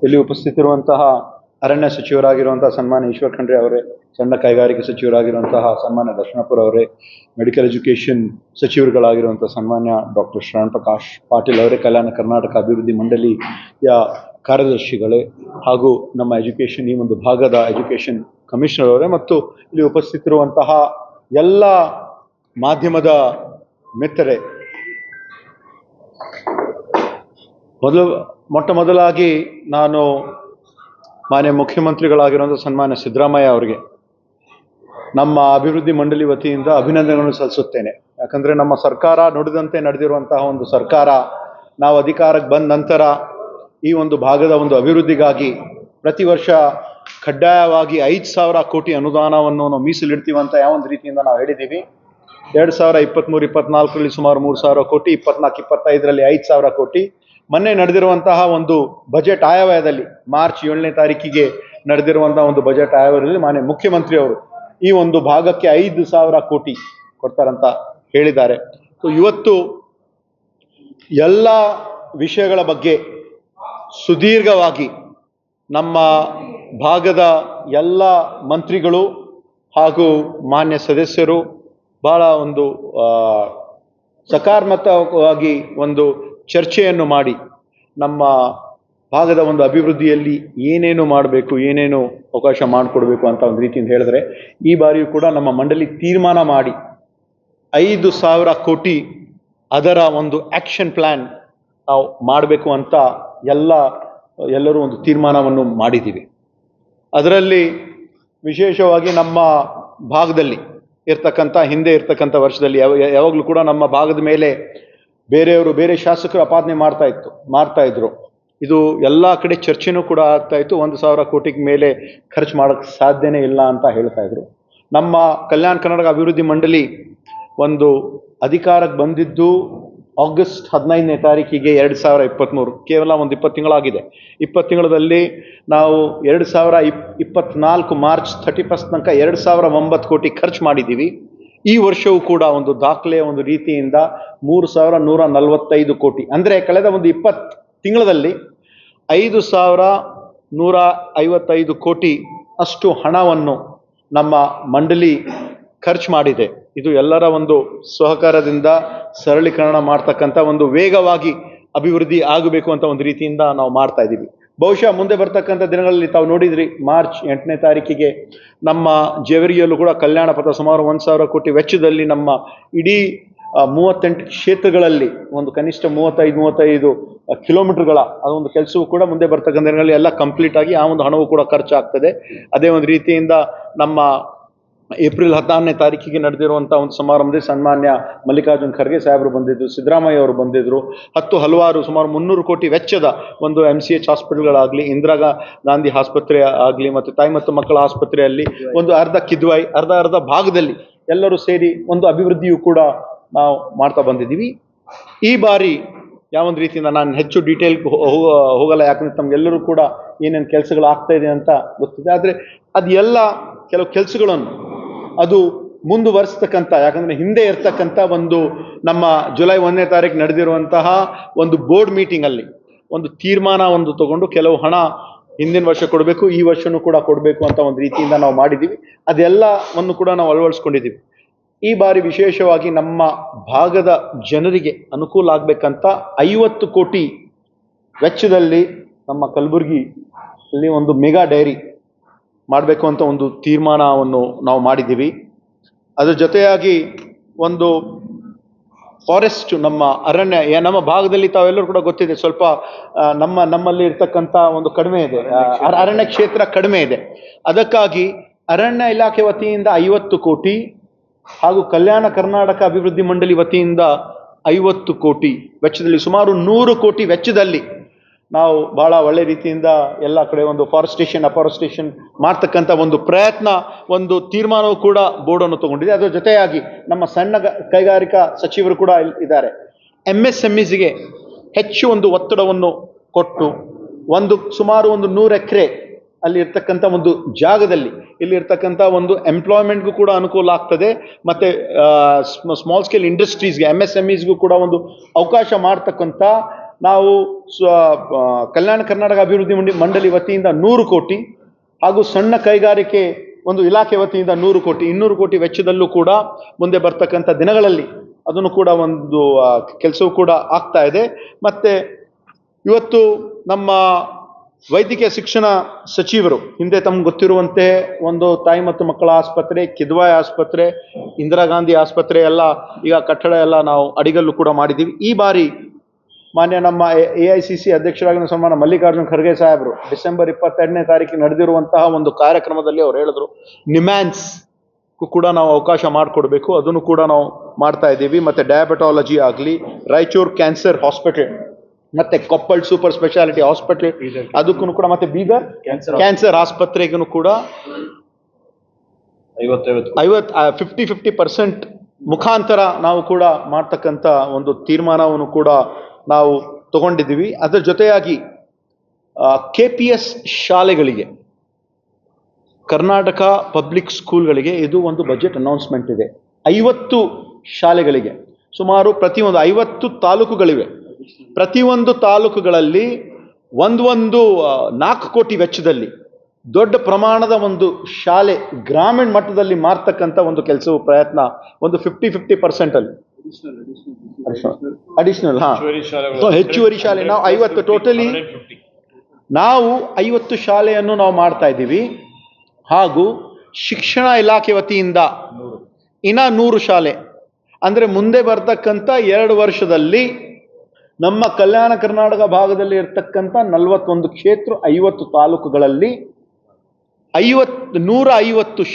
ಇಲ್ಲಿ ಉಪಸ್ಥಿತಿರುವಂತಹ ಅರಣ್ಯ ಸಚಿವರಾಗಿರುವಂತಹ ಸನ್ಮಾನ್ಯ ಈಶ್ವರ್ ಖಂಡ್ರೆ ಅವರೇ, ಸಣ್ಣ ಕೈಗಾರಿಕೆ ಸಚಿವರಾಗಿರುವಂತಹ ಸನ್ಮಾನ್ಯ ದರ್ಶನಪುರ ಅವರೇ, ಮೆಡಿಕಲ್ ಎಜುಕೇಷನ್ ಸಚಿವರುಗಳಾಗಿರುವಂತಹ ಸನ್ಮಾನ್ಯ ಡಾಕ್ಟರ್ ಶ್ರವಣ್ ಪ್ರಕಾಶ್ ಪಾಟೀಲ್ ಅವರೇ, ಕಲ್ಯಾಣ ಕರ್ನಾಟಕ ಅಭಿವೃದ್ಧಿ ಮಂಡಳಿಯ ಕಾರ್ಯದರ್ಶಿಗಳೇ, ಹಾಗೂ ನಮ್ಮ ಎಜುಕೇಷನ್ ಈ ಒಂದು ಭಾಗದ ಎಜುಕೇಷನ್ ಕಮಿಷನರ್ ಅವರೇ, ಮತ್ತು ಇಲ್ಲಿ ಉಪಸ್ಥಿತಿರುವಂತಹ ಎಲ್ಲ ಮಾಧ್ಯಮದ ಮಿತ್ರರೇ, ಮೊಟ್ಟ ಮೊದಲಾಗಿ ನಾನು ಮಾನ್ಯ ಮುಖ್ಯಮಂತ್ರಿಗಳಾಗಿರುವಂಥ ಸನ್ಮಾನ್ಯ ಸಿದ್ದರಾಮಯ್ಯ ಅವರಿಗೆ ನಮ್ಮ ಅಭಿವೃದ್ಧಿ ಮಂಡಳಿ ವತಿಯಿಂದ ಅಭಿನಂದನೆಗಳನ್ನು ಸಲ್ಲಿಸುತ್ತೇನೆ. ಯಾಕಂದರೆ ನಮ್ಮ ಸರ್ಕಾರ ನುಡಿದಂತೆ ನಡೆದಿರುವಂತಹ ಒಂದು ಸರ್ಕಾರ. ನಾವು ಅಧಿಕಾರಕ್ಕೆ ಬಂದ ನಂತರ ಈ ಒಂದು ಭಾಗದ ಒಂದು ಅಭಿವೃದ್ಧಿಗಾಗಿ ಪ್ರತಿ ವರ್ಷ ಕಡ್ಡಾಯವಾಗಿ 5,000 ಕೋಟಿ ಅನುದಾನವನ್ನು ನಾವು ಮೀಸಲಿಡ್ತೀವಿ ಅಂತ ಯಾವೊಂದು ರೀತಿಯಿಂದ ನಾವು ಹೇಳಿದ್ದೀವಿ. 2023-24ರಲ್ಲಿ ಸುಮಾರು 3,000 ಕೋಟಿ, 24-25ರಲ್ಲಿ 5,000 ಕೋಟಿ. ಮೊನ್ನೆ ನಡೆದಿರುವಂತಹ ಒಂದು ಬಜೆಟ್ ಆಯವ್ಯಯದಲ್ಲಿ ಮಾರ್ಚ್ 7ನೇ ತಾರೀಕಿಗೆ ನಡೆದಿರುವಂತಹ ಒಂದು ಬಜೆಟ್ ಆಯವ್ಯಯದಲ್ಲಿ ಮಾನ್ಯ ಮುಖ್ಯಮಂತ್ರಿಯವರು ಈ ಒಂದು ಭಾಗಕ್ಕೆ 5,000 ಕೋಟಿ ಕೊಡ್ತಾರಂತ ಹೇಳಿದ್ದಾರೆ. ಸೊ ಇವತ್ತು ಎಲ್ಲ ವಿಷಯಗಳ ಬಗ್ಗೆ ಸುದೀರ್ಘವಾಗಿ ನಮ್ಮ ಭಾಗದ ಎಲ್ಲ ಮಂತ್ರಿಗಳು ಹಾಗೂ ಮಾನ್ಯ ಸದಸ್ಯರು ಬಹಳ ಒಂದು ಸಕಾರಾತ್ಮಕವಾಗಿ ಒಂದು ಚರ್ಚೆಯನ್ನು ಮಾಡಿ ನಮ್ಮ ಭಾಗದ ಒಂದು ಅಭಿವೃದ್ಧಿಯಲ್ಲಿ ಏನೇನು ಮಾಡಬೇಕು, ಏನೇನು ಅವಕಾಶ ಮಾಡಿಕೊಡ್ಬೇಕು ಅಂತ ಒಂದು ರೀತಿಯಿಂದ ಹೇಳಿದ್ರೆ, ಈ ಬಾರಿಯೂ ಕೂಡ ನಮ್ಮ ಮಂಡಳಿ ತೀರ್ಮಾನ ಮಾಡಿ 5,000 ಕೋಟಿ ಅದರ ಒಂದು ಆ್ಯಕ್ಷನ್ ಪ್ಲ್ಯಾನ್ ನಾವು ಮಾಡಬೇಕು ಅಂತ ಎಲ್ಲರೂ ಒಂದು ತೀರ್ಮಾನವನ್ನು ಮಾಡಿದ್ದೀವಿ. ಅದರಲ್ಲಿ ವಿಶೇಷವಾಗಿ ನಮ್ಮ ಭಾಗದಲ್ಲಿ ಹಿಂದೆ ಇರ್ತಕ್ಕಂಥ ವರ್ಷದಲ್ಲಿ ಯಾವಾಗಲೂ ಕೂಡ ನಮ್ಮ ಭಾಗದ ಮೇಲೆ ಬೇರೆ ಶಾಸಕರು ಅಪಾದನೆ ಮಾಡ್ತಾ ಇದ್ರು. ಇದು ಎಲ್ಲ ಕಡೆ ಚರ್ಚೆನೂ ಕೂಡ ಆಗ್ತಾ ಇತ್ತು. 1,000 ಕೋಟಿಗೆ ಮೇಲೆ ಖರ್ಚು ಮಾಡೋಕ್ಕೆ ಸಾಧ್ಯನೇ ಇಲ್ಲ ಅಂತ ಹೇಳ್ತಾ ಇದ್ರು. ನಮ್ಮ ಕಲ್ಯಾಣ ಕರ್ನಾಟಕ ಅಭಿವೃದ್ಧಿ ಮಂಡಳಿ ಒಂದು ಅಧಿಕಾರಕ್ಕೆ ಬಂದಿದ್ದು ಆಗಸ್ಟ್ 15ನೇ ತಾರೀಕಿಗೆ 2023, ಕೇವಲ ಒಂದು 20 ತಿಂಗಳಾಗಿದೆ. 20 ತಿಂಗಳಲ್ಲಿ ನಾವು 2024 ಮಾರ್ಚ್ 31 ತನಕ 2,009 ಕೋಟಿ ಖರ್ಚು ಮಾಡಿದ್ದೀವಿ. ಈ ವರ್ಷವೂ ಕೂಡ ಒಂದು ದಾಖಲೆಯ ಒಂದು ರೀತಿಯಿಂದ 3,145 ಕೋಟಿ, ಅಂದರೆ ಕಳೆದ ಒಂದು 20 ತಿಂಗಳಲ್ಲಿ 5,155 ಕೋಟಿ ಅಷ್ಟು ಹಣವನ್ನು ನಮ್ಮ ಮಂಡಳಿ ಖರ್ಚು ಮಾಡಿದೆ. ಇದು ಎಲ್ಲರ ಒಂದು ಸಹಕಾರದಿಂದ ಸರಳೀಕರಣ ಮಾಡ್ತಕ್ಕಂಥ ಒಂದು ವೇಗವಾಗಿ ಅಭಿವೃದ್ಧಿ ಆಗಬೇಕು ಅಂತ ಒಂದು ರೀತಿಯಿಂದ ನಾವು ಮಾಡ್ತಾ ಇದ್ದೀವಿ. ಬಹುಶಃ ಮುಂದೆ ಬರ್ತಕ್ಕಂಥ ದಿನಗಳಲ್ಲಿ ತಾವು ನೋಡಿದ್ರಿ, ಮಾರ್ಚ್ 8ನೇ ತಾರೀಕಿಗೆ ನಮ್ಮ ಜೇವರಿಯಲ್ಲೂ ಕೂಡ ಕಲ್ಯಾಣ ಪಥ ಸುಮಾರು 1,000 ಕೋಟಿ ವೆಚ್ಚದಲ್ಲಿ ನಮ್ಮ ಇಡೀ 38 ಕ್ಷೇತ್ರಗಳಲ್ಲಿ ಒಂದು ಕನಿಷ್ಠ 35 ಕಿಲೋಮೀಟರ್ಗಳ ಅದೊಂದು ಕೆಲಸವೂ ಕೂಡ ಮುಂದೆ ಬರ್ತಕ್ಕಂಥ ದಿನಗಳಲ್ಲಿ ಎಲ್ಲ ಕಂಪ್ಲೀಟ್ ಆಗಿ ಆ ಒಂದು ಹಣವೂ ಕೂಡ ಖರ್ಚಾಗ್ತದೆ. ಅದೇ ಒಂದು ರೀತಿಯಿಂದ ನಮ್ಮ ಏಪ್ರಿಲ್ 16ನೇ ತಾರೀಕಿಗೆ ನಡೆದಿರುವಂಥ ಒಂದು ಸಮಾರಂಭದಲ್ಲಿ ಸನ್ಮಾನ್ಯ ಮಲ್ಲಿಕಾರ್ಜುನ್ ಖರ್ಗೆ ಸಾಹೇಬರು ಬಂದಿದ್ದರು, ಸಿದ್ದರಾಮಯ್ಯ ಅವರು ಬಂದಿದ್ದರು. ಹಲವಾರು ಸುಮಾರು 300 ಕೋಟಿ ವೆಚ್ಚದ ಒಂದು MCH ಹಾಸ್ಪಿಟಲ್ಗಳಾಗಲಿ, ಇಂದಿರಾ ಗಾಂಧಿ ಆಸ್ಪತ್ರೆ ಆಗಲಿ, ಮತ್ತು ತಾಯಿ ಮತ್ತು ಮಕ್ಕಳ ಆಸ್ಪತ್ರೆಯಲ್ಲಿ ಒಂದು ಅರ್ಧ ಕಿದ್ವಾಯಿ ಅರ್ಧ ಭಾಗದಲ್ಲಿ ಎಲ್ಲರೂ ಸೇರಿ ಒಂದು ಅಭಿವೃದ್ಧಿಯೂ ಕೂಡ ನಾವು ಮಾಡ್ತಾ ಬಂದಿದ್ದೀವಿ. ಈ ಬಾರಿ ಯಾವೊಂದು ರೀತಿಯಿಂದ ನಾನು ಹೆಚ್ಚು ಡೀಟೇಲ್ಗೆ ಹೋಗಲ್ಲ, ಯಾಕಂದರೆ ತಮಗೆಲ್ಲರೂ ಕೂಡ ಏನೇನು ಕೆಲಸಗಳು ಆಗ್ತಾ ಇದೆ ಅಂತ ಗೊತ್ತಿದೆ. ಆದರೆ ಅದೆಲ್ಲ ಕೆಲವು ಕೆಲಸಗಳನ್ನು ಅದು ಮುಂದುವರಿಸ್ತಕ್ಕಂಥ, ಯಾಕಂದರೆ ಹಿಂದೆ ಇರ್ತಕ್ಕಂಥ ಒಂದು ನಮ್ಮ ಜುಲೈ 1ನೇ ತಾರೀಕು ನಡೆದಿರುವಂತಹ ಒಂದು ಬೋರ್ಡ್ ಮೀಟಿಂಗಲ್ಲಿ ಒಂದು ತೀರ್ಮಾನ ತಗೊಂಡು ಕೆಲವು ಹಣ ಹಿಂದಿನ ವರ್ಷ ಕೊಡಬೇಕು, ಈ ವರ್ಷನೂ ಕೂಡ ಕೊಡಬೇಕು ಅಂತ ಒಂದು ರೀತಿಯಿಂದ ನಾವು ಮಾಡಿದ್ದೀವಿ. ಅದೆಲ್ಲವನ್ನು ಕೂಡ ನಾವು ಅಳವಡಿಸ್ಕೊಂಡಿದ್ದೀವಿ. ಈ ಬಾರಿ ವಿಶೇಷವಾಗಿ ನಮ್ಮ ಭಾಗದ ಜನರಿಗೆ ಅನುಕೂಲ ಆಗಬೇಕಂತ 50 ಕೋಟಿ ವೆಚ್ಚದಲ್ಲಿ ನಮ್ಮ ಕಲಬುರಗಿಯಲ್ಲಿ ಒಂದು ಮೆಗಾ ಡೈರಿ ಮಾಡಬೇಕು ಅಂತ ಒಂದು ತೀರ್ಮಾನವನ್ನು ನಾವು ಮಾಡಿದ್ದೀವಿ. ಅದರ ಜೊತೆಯಾಗಿ ಒಂದು ಫಾರೆಸ್ಟ್, ನಮ್ಮ ಅರಣ್ಯ, ನಮ್ಮ ಭಾಗದಲ್ಲಿ ತಾವೆಲ್ಲರೂ ಕೂಡ ಗೊತ್ತಿದೆ, ಸ್ವಲ್ಪ ನಮ್ಮಲ್ಲಿ ಇರ್ತಕ್ಕಂಥ ಒಂದು ಕಡಿಮೆ ಇದೆ, ಅರಣ್ಯ ಕ್ಷೇತ್ರ ಕಡಿಮೆ ಇದೆ. ಅದಕ್ಕಾಗಿ ಅರಣ್ಯ ಇಲಾಖೆ ವತಿಯಿಂದ 50 ಕೋಟಿ ಹಾಗೂ ಕಲ್ಯಾಣ ಕರ್ನಾಟಕ ಅಭಿವೃದ್ಧಿ ಮಂಡಳಿ ವತಿಯಿಂದ 50 ಕೋಟಿ ವೆಚ್ಚದಲ್ಲಿ ಸುಮಾರು 100 ಕೋಟಿ ವೆಚ್ಚದಲ್ಲಿ ನಾವು ಬಹಳ ಒಳ್ಳೆ ರೀತಿಯಿಂದ ಎಲ್ಲ ಕಡೆ ಒಂದು ಅಫಾರೆಸ್ಟೇಷನ್ ಮಾಡ್ತಕ್ಕಂಥ ಒಂದು ಪ್ರಯತ್ನ, ಒಂದು ತೀರ್ಮಾನವೂ ಕೂಡ ಬೋರ್ಡನ್ನು ತಗೊಂಡಿದೆ. ಅದರ ಜೊತೆಯಾಗಿ ನಮ್ಮ ಸಣ್ಣ ಕೈಗಾರಿಕಾ ಸಚಿವರು ಕೂಡ ಇದ್ದಾರೆ. MSMEಸ್ಗೆ ಹೆಚ್ಚು ಒಂದು ಒತ್ತಡವನ್ನು ಕೊಟ್ಟು ಸುಮಾರು 100 ಎಕರೆ ಅಲ್ಲಿ ಇರ್ತಕ್ಕಂಥ ಒಂದು ಜಾಗದಲ್ಲಿ ಇಲ್ಲಿರ್ತಕ್ಕಂಥ ಒಂದು ಎಂಪ್ಲಾಯ್ಮೆಂಟ್ಗೂ ಕೂಡ ಅನುಕೂಲ ಆಗ್ತದೆ, ಮತ್ತು ಸ್ಮಾಲ್ ಸ್ಕೇಲ್ ಇಂಡಸ್ಟ್ರೀಸ್ಗೆ MSMEಸ್ಗೂ ಕೂಡ ಒಂದು ಅವಕಾಶ ಮಾಡ್ತಕ್ಕಂಥ ನಾವು ಕಲ್ಯಾಣ ಕರ್ನಾಟಕ ಅಭಿವೃದ್ಧಿ ಮಂಡಳಿ ವತಿಯಿಂದ 100 ಕೋಟಿ ಹಾಗೂ ಸಣ್ಣ ಕೈಗಾರಿಕೆ ಒಂದು ಇಲಾಖೆ ವತಿಯಿಂದ 100 ಕೋಟಿ 200 ಕೋಟಿ ವೆಚ್ಚದಲ್ಲೂ ಕೂಡ ಮುಂದೆ ಬರ್ತಕ್ಕಂಥ ದಿನಗಳಲ್ಲಿ ಅದನ್ನು ಕೂಡ ಒಂದು ಕೆಲಸವೂ ಕೂಡ ಆಗ್ತಾ ಇದೆ. ಮತ್ತೆ ಇವತ್ತು ನಮ್ಮ ವೈದ್ಯಕೀಯ ಶಿಕ್ಷಣ ಸಚಿವರು ಹಿಂದೆ ತಮ್ಗೆ ಗೊತ್ತಿರುವಂತೆ ಒಂದು ತಾಯಿ ಮತ್ತು ಮಕ್ಕಳ ಆಸ್ಪತ್ರೆ, ಕಿದ್ವಾಯಿ ಆಸ್ಪತ್ರೆ, ಇಂದಿರಾ ಗಾಂಧಿ ಆಸ್ಪತ್ರೆ ಎಲ್ಲ ಈಗ ಕಟ್ಟಡ ಎಲ್ಲ ನಾವು ಅಡಿಗಲ್ಲು ಕೂಡ ಮಾಡಿದ್ದೀವಿ. ಈ ಬಾರಿ ಮಾನ್ಯ ನಮ್ಮ AICC ಅಧ್ಯಕ್ಷರಾಗಿರುವ ಸನ್ಮಾನ ಮಲ್ಲಿಕಾರ್ಜುನ್ ಖರ್ಗೆ ಸಾಹೇಬರು ಡಿಸೆಂಬರ್ 22ನೇ ತಾರೀಕಿಗೆ ನಡೆದಿರುವಂತಹ ಒಂದು ಕಾರ್ಯಕ್ರಮದಲ್ಲಿ ಅವ್ರು ಹೇಳಿದ್ರು ನಿಮ್ಯಾನ್ಸ್ ಕೂಡ ನಾವು ಅವಕಾಶ ಮಾಡಿಕೊಡ್ಬೇಕು, ಅದನ್ನು ಕೂಡ ನಾವು ಮಾಡ್ತಾ ಇದ್ದೀವಿ. ಮತ್ತೆ ಡಯಾಬಿಟಾಲಜಿ ಆಗಲಿ, ರಾಯಚೂರು ಕ್ಯಾನ್ಸರ್ ಹಾಸ್ಪಿಟಲ್, ಮತ್ತೆ ಕೊಪ್ಪಳ್ ಸೂಪರ್ ಸ್ಪೆಷಾಲಿಟಿ ಹಾಸ್ಪಿಟಲ್ ಅದಕ್ಕೂ ಕೂಡ, ಮತ್ತೆ ಬೀದರ್ ಕ್ಯಾನ್ಸರ್ ಆಸ್ಪತ್ರೆಗೂ ಕೂಡ 50% ಮುಖಾಂತರ ನಾವು ಕೂಡ ಮಾಡ್ತಕ್ಕಂಥ ಒಂದು ತೀರ್ಮಾನವನ್ನು ಕೂಡ ನಾವು ತಗೊಂಡಿದ್ದೀವಿ. ಅದರ ಜೊತೆಯಾಗಿ KPS ಶಾಲೆಗಳಿಗೆ, ಕರ್ನಾಟಕ ಪಬ್ಲಿಕ್ ಸ್ಕೂಲ್ಗಳಿಗೆ ಇದು ಒಂದು ಬಜೆಟ್ ಅನೌನ್ಸ್ಮೆಂಟ್ ಇದೆ. 50 ಶಾಲೆಗಳಿಗೆ ಸುಮಾರು ಪ್ರತಿಯೊಂದು 50 ತಾಲೂಕುಗಳಿವೆ. ಪ್ರತಿಯೊಂದು ತಾಲೂಕುಗಳಲ್ಲಿ ಒಂದು 4 ಕೋಟಿ ವೆಚ್ಚದಲ್ಲಿ ದೊಡ್ಡ ಪ್ರಮಾಣದ ಒಂದು ಶಾಲೆ ಗ್ರಾಮೀಣ ಮಟ್ಟದಲ್ಲಿ ಮಾರ್ತಕ್ಕಂಥ ಒಂದು ಕೆಲಸವು ಪ್ರಯತ್ನ ಒಂದು 50% ಅಲ್ಲಿ ಅಡಿಷನಲ್ ಹೆಚ್ಚುವರಿ ಶಾಲೆ ನಾವು 50 ಟೋಟಲಿ ನಾವು 50 ಶಾಲೆಯನ್ನು ನಾವು ಮಾಡ್ತಾ ಇದ್ದೀವಿ. ಹಾಗೂ ಶಿಕ್ಷಣ ಇಲಾಖೆ ವತಿಯಿಂದ ಇನ್ನ 100 ಶಾಲೆ ಅಂದ್ರೆ ಮುಂದೆ ಬರ್ತಕ್ಕಂಥ 2 ವರ್ಷದಲ್ಲಿ ನಮ್ಮ ಕಲ್ಯಾಣ ಕರ್ನಾಟಕ ಭಾಗದಲ್ಲಿ ಇರತಕ್ಕಂಥ 41 ಕ್ಷೇತ್ರ 50 ತಾಲೂಕುಗಳಲ್ಲಿ 150